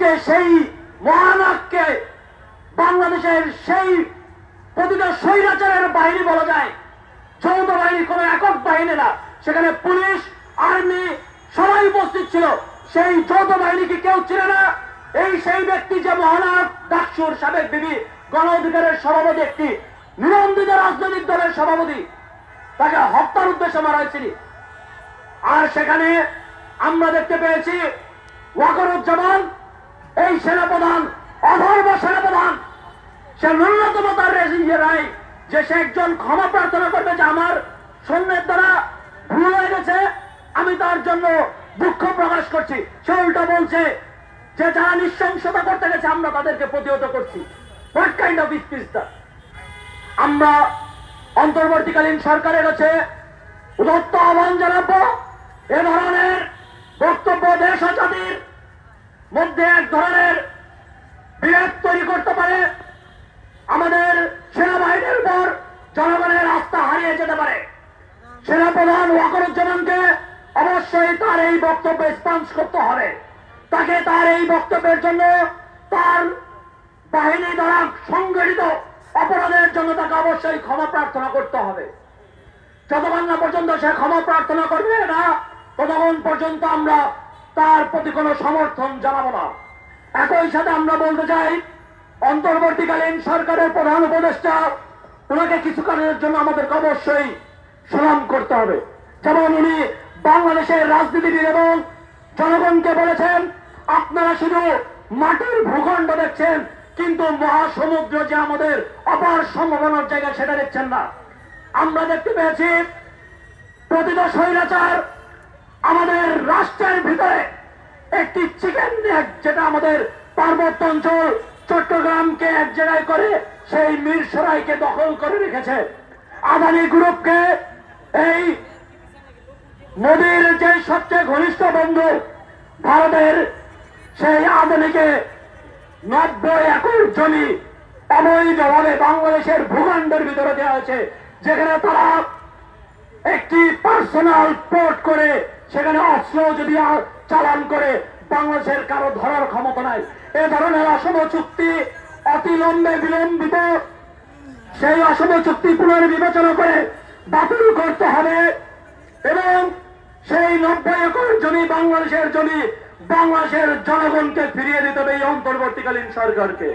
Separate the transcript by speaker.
Speaker 1: যে সেই মহানায়ককে বাংলাদেশের সেই প্রতিটা স্বৈরাচারের বাহিনী বলা যায়, যৌথ বাহিনী, কোন একক বাহিনী না, সেখানে পুলিশ, আর্মি সবাই উপস্থিত ছিল। সেই যৌথ বাহিনীকে কেউ চিনে না। এই সেই ব্যক্তি যে মহানায়ক, ডাকসুর সাবেক বিবি, গণ অধিকারের সভাপতি, একটি নিবন্ধিত রাজনৈতিক দলের সভাপতি, তাকে হত্যার উদ্দেশ্যে মারা হয়েছিল। আর সেখানে আমরা দেখতে পেয়েছি ওয়াকারুজ্জামান, এই সেনাপ্রধান, অধর্ব সেনাপ্রধান, সে ন্যূনতম তার রেজিংয়ে নাই যে সে একজন ক্ষমা প্রার্থনা করবে যে আমার সৈন্যের দ্বারা ভুল হয়ে গেছে, আমি তার জন্য দুঃখ প্রকাশ করছি। সে উল্টা বলছে যে যারা নৃশংসতা করতে গেছে আমরা তাদেরকে প্রতিহত করছি। What kind of speech that? আমরা অন্তর্বর্তীকালীন সরকারের কাছে উদাত্ত আহ্বান জানাবো, এ ধরনের বক্তব্য দেশ ও জাতির মধ্যে এক ধরনের বিভেদ তৈরি করতে পারে, আমাদের সেনাবাহিনীর উপর জনগণের আস্থা হারিয়ে যেতে পারে। সেনাপ্রধান ওয়াকারুজ্জামানকে অবশ্যই তার এই বক্তব্য স্পঞ্জ করতে হবে। তাকে তার এই বক্তব্যের জন্য, তার বাহিনী দ্বারা সংগঠিত অপরাধের জন্য তাকে অবশ্যই ক্ষমা প্রার্থনা করতে হবে। যতক্ষণ না পর্যন্ত সে ক্ষমা প্রার্থনা করবে না, ততক্ষণ পর্যন্ত আমরা তার প্রতি কোনো সমর্থন জানাবো না। একই সাথে আমরা বলতে চাই, অন্তর্বর্তীকালীন সরকারের প্রধান উপদেষ্টা, ওনাকে কিছু কারণের জন্য আমাদেরকে অবশ্যই সালাম করতে হবে। যেমন উনি বাংলাদেশের রাজনীতিবিদ এবং জনগণকে বলেছেন, আপনারা শুধু মাটির ভূখণ্ড দেখছেন, কিন্তু মহাসমুদ্র যে আমাদের অপার সম্ভাবনার জায়গা সেটা দেখছেন না। আমরা দেখতে পেয়েছি প্রতিটা স্বৈরাচার আমাদের রাষ্ট্রের ভিতরে একটি চিকেন নেক, যেটা আমাদের পার্বত্য অঞ্চল চট্টগ্রামকে এক জায়গায় করে সেই মিরসরাইকে দখল করে রেখেছে। আদানি গ্রুপকে, এই মোদীর যে সবচেয়ে ঘনিষ্ঠ বন্ধু ভারতের, সেই আদানিকে 90 একর জমি অবৈধভাবে বাংলাদেশের ভূখণ্ডের ভিতরে দেওয়া হয়েছে, যেখানে তারা একটি পার্সোনাল পোর্ট করে সেখানে অস্ত্র যদি চালান করে বাংলাদেশের কারো ধরার ক্ষমতা নাই। এ ধরনের অসম চুক্তি অতিলম্বে বিলম্বিত সেই অসম চুক্তি পুনর্বিবেচনা করে বাতিল করতে হবে এবং সেই 90 একর জমি বাংলাদেশের জমি বাংলাদেশের জনগণকে ফিরিয়ে দিতে হবে এই অন্তর্বর্তীকালীন সরকারকে।